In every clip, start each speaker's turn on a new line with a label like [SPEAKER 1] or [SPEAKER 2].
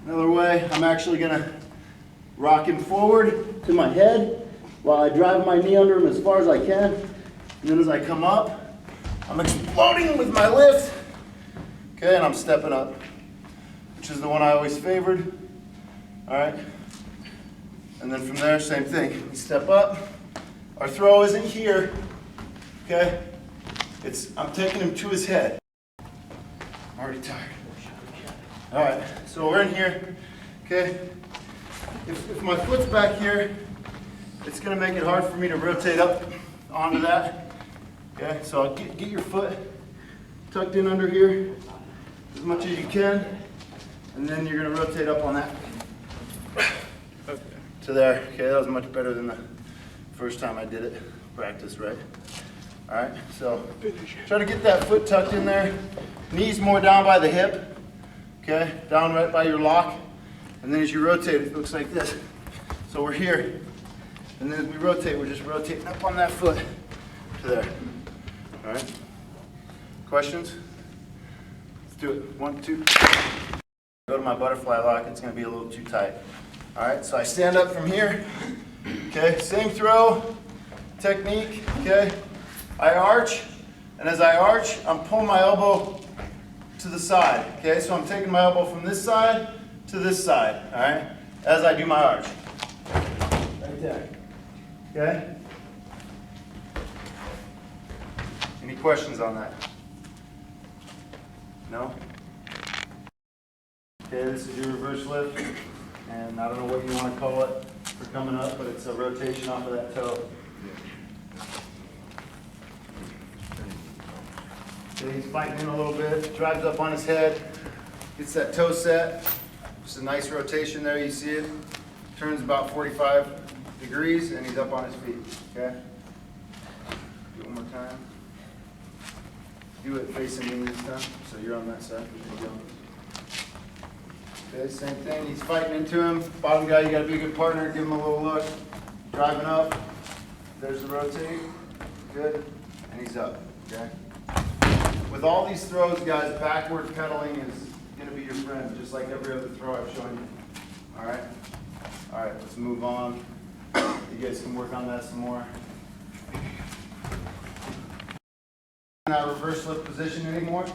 [SPEAKER 1] Another way, I'm actually gonna rock him forward to my head while I drive my knee under him as far as I can. And then as I come up, I'm exploding with my lift. Okay, and I'm stepping up, which is the one I always favored. All right. And then from there, same thing. We step up. Our throw isn't here. Okay? I'm taking him to his head. I'm already tired. All right, so we're in here. Okay? If my foot's back here, it's gonna make it hard for me to rotate up onto that. Okay, so I'll get your foot tucked in under here as much as you can, and then you're gonna rotate up on that to there. Okay, that was much better than the first time I did it. Practice, right? All right, so try to get that foot tucked in there. Knees more down by the hip. Okay, down right by your lock. And then as you rotate, it looks like this. So we're here. And then as we rotate, we're just rotating up on that foot to there. All right? Questions? Let's do it. 1, 2. Go to my butterfly lock. It's going to be a little too tight. All right, so I stand up from here. Okay, same throw technique. Okay, I arch. And as I arch, I'm pulling my elbow to the side. Okay, so I'm taking my elbow from this side to this side. All right, as I do my arch. Right there. Okay? Any questions on that? No? Okay, this is your reverse lift, and I don't know what you want to call it for coming up, but it's a rotation off of that toe. Okay, he's fighting in a little bit, drives up on his head, gets that toe set. Just a nice rotation there, you see it. Turns about 45 degrees, and he's up on his feet, okay? Do it one more time. Do it facing me this time, so you're on that side. There you go. Okay, same thing, he's fighting into him. Bottom guy, you gotta be a good partner, give him a little look. Driving up, there's the rotate, good, and he's up, okay? With all these throws, guys, backward pedaling is gonna be your friend, just like every other throw I've shown you, all right? All right, let's move on. You guys can work on that some more. Not reverse lift position anymore.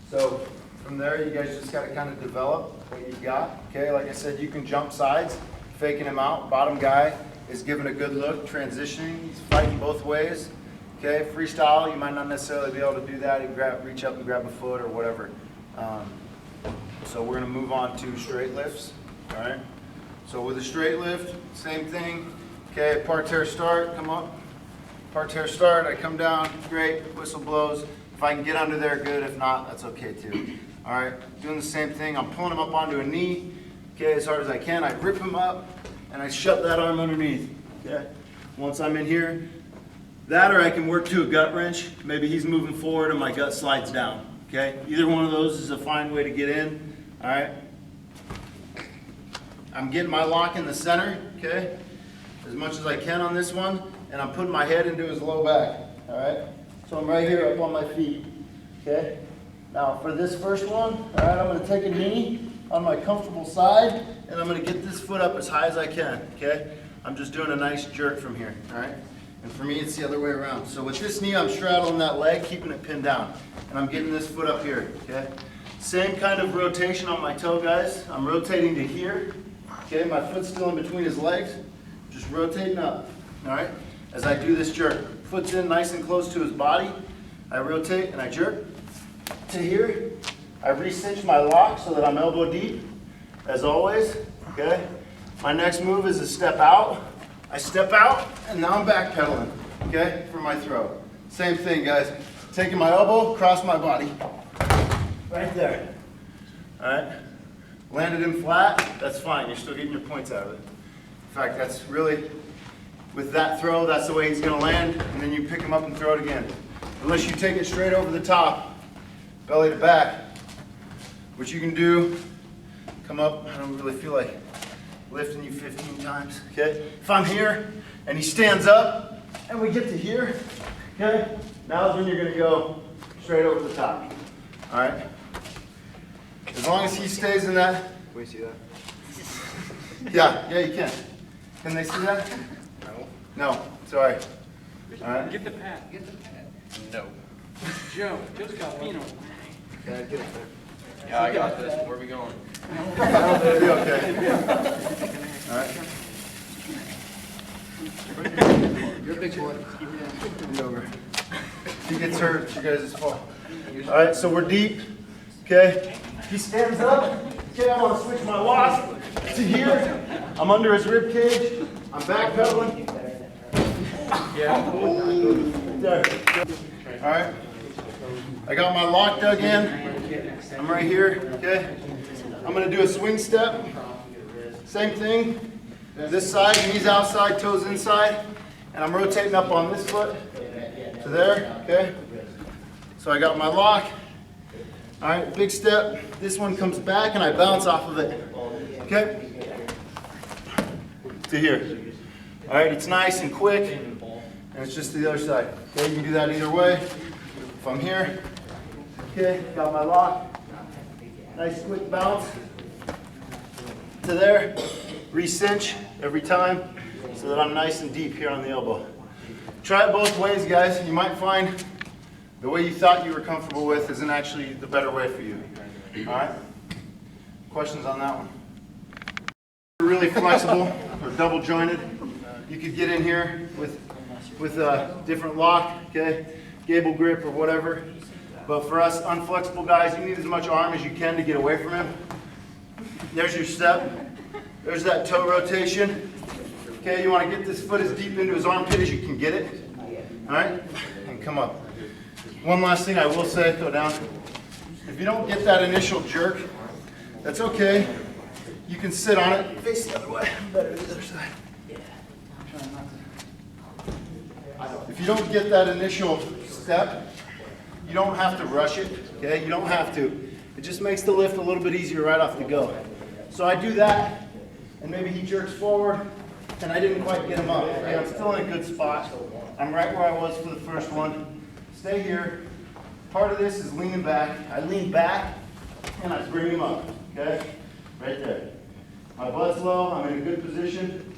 [SPEAKER 1] So from there, you guys just got to kind of develop what you've got. Okay, like I said, you can jump sides, faking him out. Bottom guy is giving a good look, transitioning. He's fighting both ways. Okay, freestyle, you might not necessarily be able to do that. You can reach up and grab a foot or whatever. So we're going to move on to straight lifts. All right. So with a straight lift, same thing. Okay, parterre start, come up. Parterre start, I come down, great, whistle blows. If I can get under there, good. If not, that's okay too. All right, doing the same thing. I'm pulling him up onto a knee, okay, as hard as I can. I rip him up, and I shut that arm underneath, okay? Once I'm in here, that or I can work to a gut wrench. Maybe he's moving forward and my gut slides down, okay? Either one of those is a fine way to get in, all right? I'm getting my lock in the center, okay? As much as I can on this one, and I'm putting my head into his low back, all right? So I'm right here up on my feet, okay? Now for this first one, all right, I'm gonna take a knee on my comfortable side, and I'm gonna get this foot up as high as I can, okay? I'm just doing a nice jerk from here, all right? And for me, it's the other way around. So with this knee, I'm straddling that leg, keeping it pinned down, and I'm getting this foot up here, okay? Same kind of rotation on my toe, guys. I'm rotating to here, okay? My foot's still in between his legs, just rotating up, all right? As I do this jerk. Foot's in nice and close to his body. I rotate and I jerk to here. I re-cinch my lock so that I'm elbow deep, as always, okay? My next move is to step out. I step out, and now I'm backpedaling, okay, for my throw. Same thing, guys. Taking my elbow, cross my body. Right there, all right? Landed him flat, that's fine. You're still getting your points out of it. In fact, that's really, with that throw, that's the way he's gonna land, and then you pick him up and throw it again. Unless you take it straight over the top, belly to back, which you can do, come up, I don't really feel like lifting you 15 times, okay? If I'm here, and he stands up, and we get to here, okay? Now's when you're gonna go straight over the top, all right? As long as he stays in that.
[SPEAKER 2] Can we see that?
[SPEAKER 1] Yeah, you can. Can they see that? No. No, sorry. All right.
[SPEAKER 2] Get the pad. Get the pad.
[SPEAKER 3] No.
[SPEAKER 2] Joe, Joe's got Pino.
[SPEAKER 1] Yeah, get it there.
[SPEAKER 3] Yeah, I got this. Where are we going?
[SPEAKER 1] It'll be okay. All right.
[SPEAKER 2] You're a big boy.
[SPEAKER 1] Be over. If he gets hurt, it's you guys' fault. All right, so we're deep. Okay. He stands up. Okay, I want to switch my lock to here. I'm under his rib cage. I'm backpedaling.
[SPEAKER 3] Yeah.
[SPEAKER 1] There. All right. I got my lock dug in. I'm right here. Okay. I'm going to do a swing step. Same thing. This side, knees outside, toes inside. And I'm rotating up on this foot to there. Okay. So I got my lock. All right, big step. This one comes back and I bounce off of it. Okay. To here. All right, it's nice and quick. And it's just to the other side. Okay, you can do that either way. If I'm here, okay, got my lock. Nice quick bounce to there. Re-cinch every time so that I'm nice and deep here on the elbow. Try it both ways, guys. You might find the way you thought you were comfortable with isn't actually the better way for you. All right? Questions on that one? Really flexible or double jointed. You could get in here with a different lock, okay, gable grip or whatever. But for us unflexible guys, you need as much arm as you can to get away from him. There's your step. There's that toe rotation. Okay, you want to get this foot as deep into his armpit as you can get it. All right, and come up. One last thing I will say, go down. If you don't get that initial jerk, that's okay. You can sit on it, face the other way. Better the other side. If you don't get that initial step, you don't have to rush it, okay? You don't have to. It just makes the lift a little bit easier right off the go. So I do that, and maybe he jerks forward, and I didn't quite get him up. Okay, I'm still in a good spot. I'm right where I was for the first one. Stay here. Part of this is leaning back. I lean back, and I bring him up, okay? Right there. My butt's low, I'm in a good position.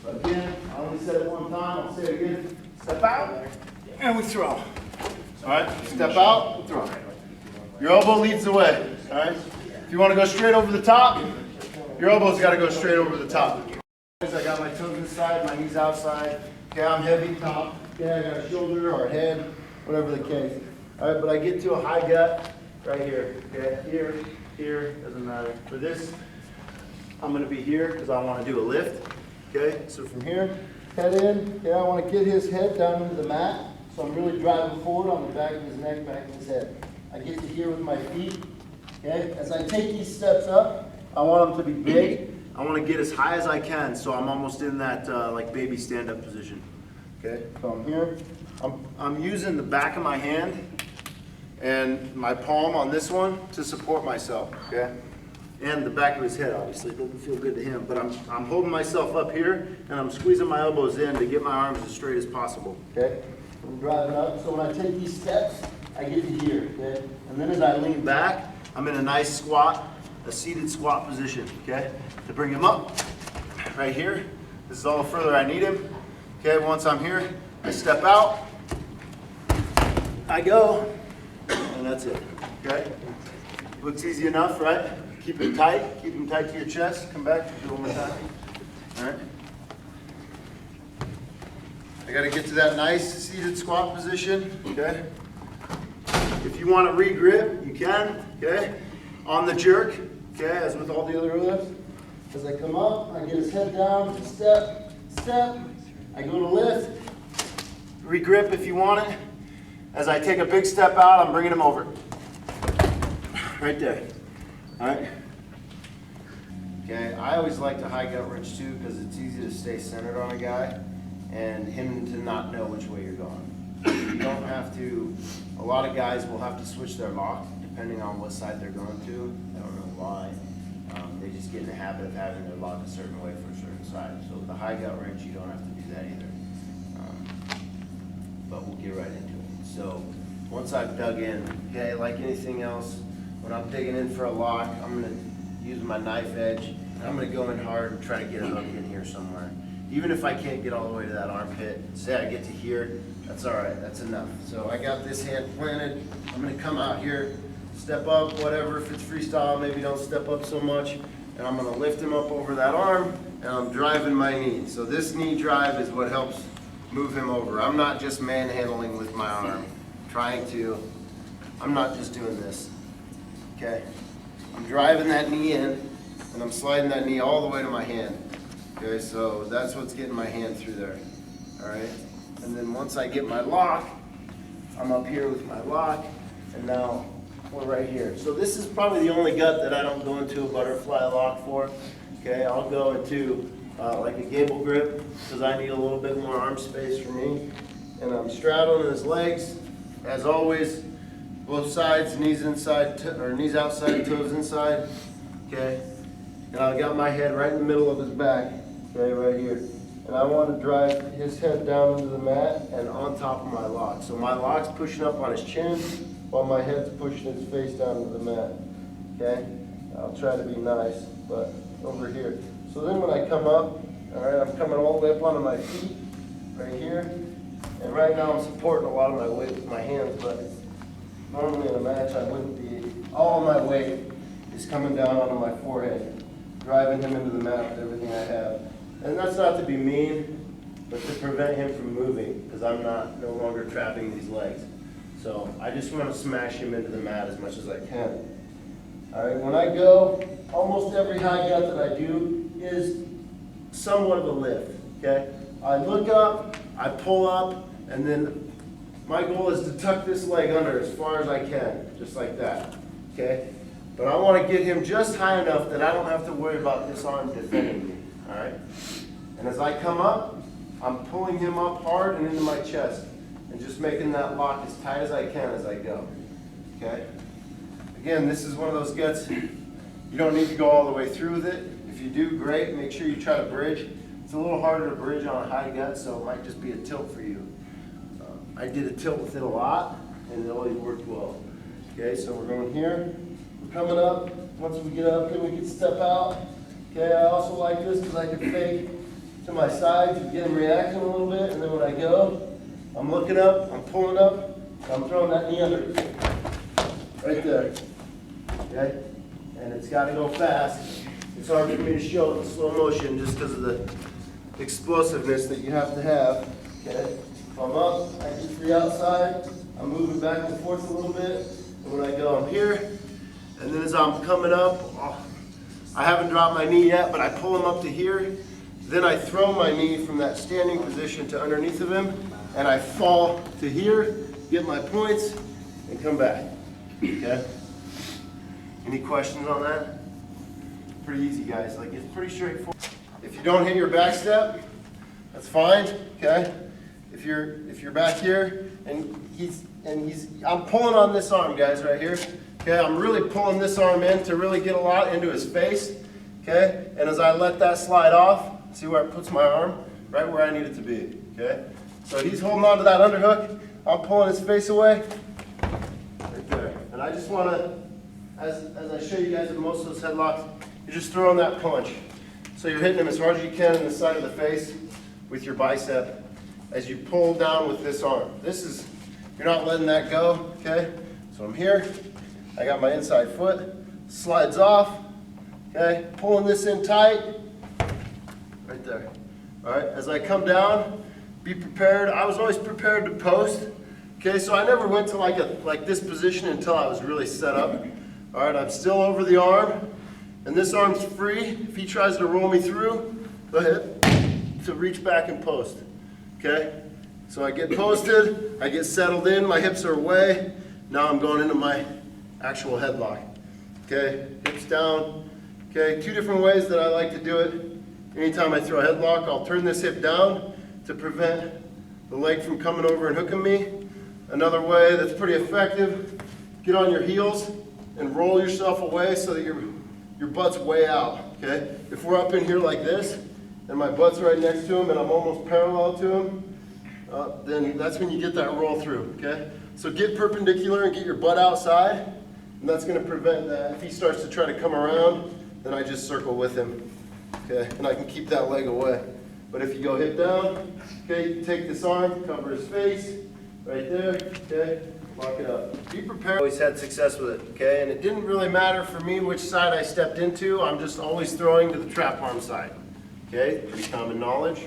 [SPEAKER 1] Again, I only said it one time, I'll say it again. Step out, and we throw. All right, step out, throw. Your elbow leads the way, all right? If you want to go straight over the top, your elbow's got to go straight over the top. I got my toes inside, my knees outside. Okay, I'm heavy top. Okay, I got a shoulder or a head, whatever the case. All right, but I get to a high gut right here. Okay, here, doesn't matter. For this, I'm going to be here because I want to do a lift. Okay, so from here, head in. Okay, I want to get his head down into the mat. So I'm really driving forward on the back of his neck, back of his head. I get to here with my feet. Okay, as I take these steps up, I want them to be big. I want to get as high as I can, so I'm almost in that like baby stand-up position. Okay, so I'm here. I'm using the back of my hand and my palm on this one to support myself. Okay, and the back of his head. Obviously, it doesn't feel good to him, but I'm holding myself up here and I'm squeezing my elbows in to get my arms as straight as possible. Okay, I'm driving up. So when I take these steps, I get to here. Okay, and then as I lean back, I'm in a nice squat, a seated squat position. Okay, to bring him up right here. This is all the further I need him. Okay, once I'm here, I step out, I go, and that's it. Okay, looks easy enough, right? Keep it tight, keep him tight to your chest. Come back, do it one more time. All right. I got to get to that nice seated squat position. Okay. If you want to re-grip, you can. Okay. On the jerk. Okay, as with all the other lifts. As I come up, I get his head down, step, step. I go to lift, re-grip if you want it. As I take a big step out, I'm bringing him over. Right there. All right. Okay, I always like to high gut wrench too because it's easy to stay centered on a guy and him to not know which way you're going. You don't have to, a lot of guys will have to switch their lock depending on what side they're going to. I don't know why. They just get in the habit of having their lock a certain way for a certain side. So with the high gut wrench, you don't have to do that either. But we'll get right into it. So once I've dug in, okay, like anything else, when I'm digging in for a lock, I'm going to use my knife edge I'm gonna go in hard and try to get a hook in here somewhere. Even if I can't get all the way to that armpit, say I get to here, that's all right, that's enough. So I got this hand planted. I'm gonna come out here, step up, whatever, if it's freestyle, maybe don't step up so much. And I'm gonna lift him up over that arm, and I'm driving my knee. So this knee drive is what helps move him over. I'm not just manhandling with my arm, I'm not just doing this, okay? I'm driving that knee in, and I'm sliding that knee all the way to my hand. Okay, so that's what's getting my hand through there, all right? And then once I get my lock, I'm up here with my lock, and now we're right here. So this is probably the only gut that I don't go into a butterfly lock for, okay? I'll go into like a gable grip, because I need a little bit more arm space for me. And I'm straddling his legs, as always, both sides, knees inside, or knees outside, toes inside, okay? And I've got my head right in the middle of his back, okay, right here. And I want to drive his head down into the mat and on top of my lock. So my lock's pushing up on his chin while my head's pushing his face down into the mat, okay? I'll try to be nice, but over here. So then when I come up, all right, I'm coming all the way up onto my feet, right here. And right now I'm supporting a lot of my weight with my hands, but normally in a match I wouldn't be. All of my weight is coming down onto my forehead, driving him into the mat with everything I have. And that's not to be mean, but to prevent him from moving, because I'm no longer trapping these legs. So I just want to smash him into the mat as much as I can. All right, when I go, almost every high gut that I do is somewhat of a lift, okay? I look up, I pull up, and then my goal is to tuck this leg under as far as I can, just like that, okay? But I want to get him just high enough that I don't have to worry about this arm defending me, all right? And as I come up, I'm pulling him up hard and into my chest and just making that lock as tight as I can as I go, okay? Again, this is one of those guts, you don't need to go all the way through with it. If you do, great, make sure you try to bridge. It's a little harder to bridge on a high gut, so it might just be a tilt for you. I did a tilt with it a lot, and it always worked well. Okay, so we're going here. We're coming up. Once we get up, then we can step out. Okay, I also like this because I can fake to my sides and get them reacting a little bit, and then when I go, I'm looking up, I'm pulling up, I'm throwing that knee under. Right there. Okay? And it's got to go fast. It's hard for me to show it in slow motion just because of the explosiveness that you have to have. Okay? If I'm up, I get free outside, I'm moving back and forth a little bit, and when I go, I'm here, and then as I'm coming up, I haven't dropped my knee yet, but I pull him up to here, then I throw my knee from that standing position to underneath of him, and I fall to here, get my points, and come back, okay? Any questions on that? Pretty easy, guys, like it's pretty straightforward. If you don't hit your back step, that's fine, okay? If you're back here and I'm pulling on this arm, guys, right here. Okay, I'm really pulling this arm in to really get a lot into his face. Okay, and as I let that slide off, see where it puts my arm? Right where I need it to be. Okay, so he's holding on to that underhook. I'm pulling his face away. Right there. And I just want to, as I show you guys in most of those headlocks, you're just throwing that punch. So you're hitting him as hard as you can in the side of the face with your bicep as you pull down with this arm. This is, you're not letting that go, okay? So I'm here, I got my inside foot, slides off, okay? Pulling this in tight, right there. All right, as I come down, be prepared. I was always prepared to post, okay? So I never went to like this position until I was really set up. All right, I'm still over the arm, and this arm's free. If he tries to roll me through, go ahead to reach back and post. Okay, so I get posted, I get settled in, my hips are away. Now I'm going into my actual headlock. Okay, hips down. Okay, two different ways that I like to do it. Anytime I throw a headlock, I'll turn this hip down to prevent the leg from coming over and hooking me. Another way that's pretty effective, get on your heels and roll yourself away so that your butt's way out. Okay, if we're up in here like this, and my butt's right next to him and I'm almost parallel to him, then that's when you get that roll through, okay? So get perpendicular and get your butt outside, and that's gonna prevent that. If he starts to try to come around, then I just circle with him. okay? And I can keep that leg away. But if you go hip down, okay, you take this arm, cover his face, right there, okay? Lock it up. Be prepared. Always had success with it, okay? And it didn't really matter for me which side I stepped into. I'm just always throwing to the trap arm side, okay? Pretty common knowledge.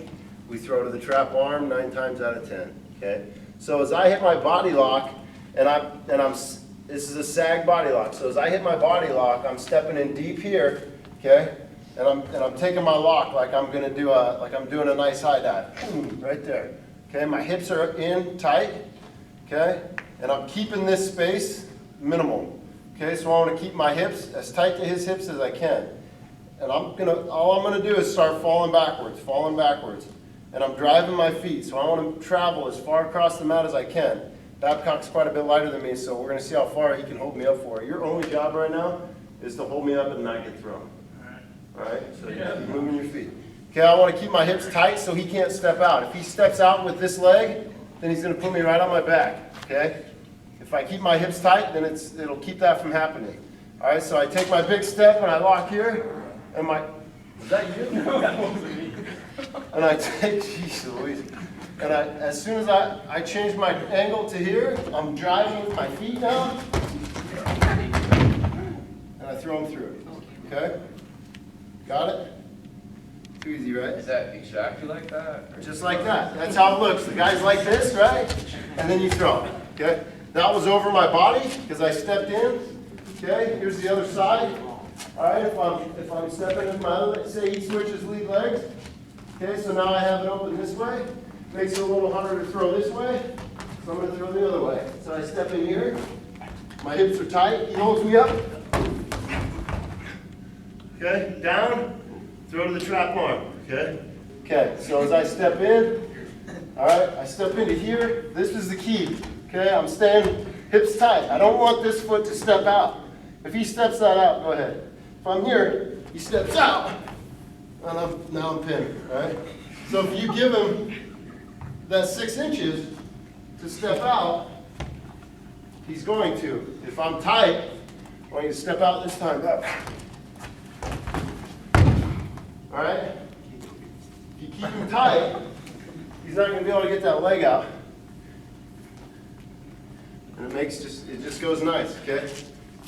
[SPEAKER 1] We throw to the trap arm 9 times out of 10, okay? So as I hit my body lock, this is a sag body lock. So as I hit my body lock, I'm stepping in deep here, okay? And I'm taking my lock like I'm gonna do I'm doing a nice high dive, boom, right there. Okay, my hips are in tight, okay? And I'm keeping this space minimal. Okay, so I want to keep my hips as tight to his hips as I can. And all I'm gonna do is start falling backwards. And I'm driving my feet, so I want to travel as far across the mat as I can. Babcock's quite a bit lighter than me, so we're gonna see how far he can hold me up for. Your only job right now is to hold me up and not get thrown. All right, so you keep moving your feet. Okay, I want to keep my hips tight so he can't step out. If he steps out with this leg, then he's going to put me right on my back, okay? If I keep my hips tight, then it'll keep that from happening. All right, so I take my big step and I lock here, and is that you? No, that wasn't me. And I take, jeez Louise. And as soon as I change my angle to here, I'm driving with my feet down, and I throw them through, okay? Got it? Too easy, right?
[SPEAKER 3] Is that exactly like that?
[SPEAKER 1] Just like that. That's how it looks. The guy's like this, right? And then you throw it, okay? That was over my body because I stepped in, okay? Here's the other side. All right, if I'm stepping in my other leg, say he switches lead legs, okay? So now I have it open this way. Makes it a little harder to throw this way, so I'm going to throw the other way. So I step in here. My hips are tight. He holds me up. Okay, down, throw to the trap arm, okay? Okay, so as I step in, all right, I step into here. This is the key, okay? I'm staying hips tight. I don't want this foot to step out. If he steps that out, go ahead. If I'm here, he steps out, and now I'm pinned, all right? So if you give him that 6 inches to step out, he's going to. If I'm tight, I want you to step out this time, back. All right? If you keep him tight, he's not going to be able to get that leg out. And it just goes nice, okay?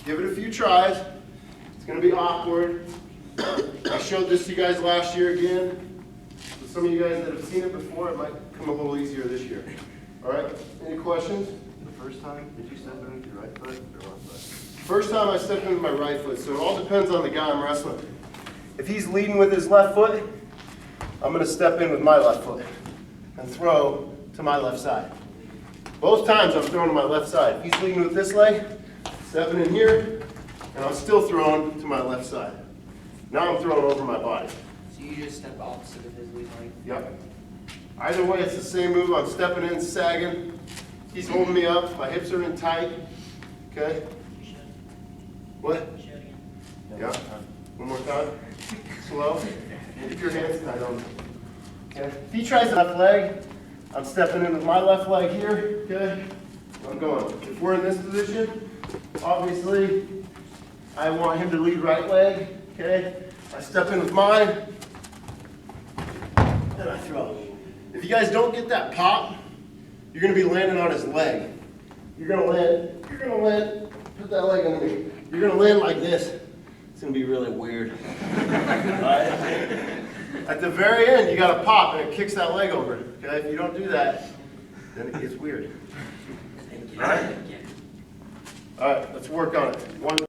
[SPEAKER 1] Give it a few tries. It's going to be awkward. I showed this to you guys last year again. For some of you guys that have seen it before, it might come a little easier this year. All right? Any questions?
[SPEAKER 4] The first time, did you step in with your right foot or left foot?
[SPEAKER 1] First time I stepped in with my right foot, so it all depends on the guy I'm wrestling. If he's leading with his left foot, I'm going to step in with my left foot and throw to my left side. Both times I'm throwing to my left side. If he's leading with this leg, stepping in here, and I'm still throwing to my left side. Now I'm throwing over my body.
[SPEAKER 2] So you just step opposite of his lead leg?
[SPEAKER 1] Yep. Either way, it's the same move. I'm stepping in, sagging. He's holding me up. My hips are in tight. Okay? What? Yeah. One more time. Slow. Keep your hands tight on him. Okay? If he tries the left leg, I'm stepping in with my left leg here. Okay? I'm going. If we're in this position, obviously, I want him to lead right leg. Okay? I step in with mine, and I throw. If you guys don't get that pop, you're going to be landing on his leg. You're going to land, put that leg underneath. You're going to land like this. It's going to be really weird. Right? At the very end, you got to pop, and it kicks that leg over. Okay? If you don't do that, then it gets weird. All right? All right, let's work on it.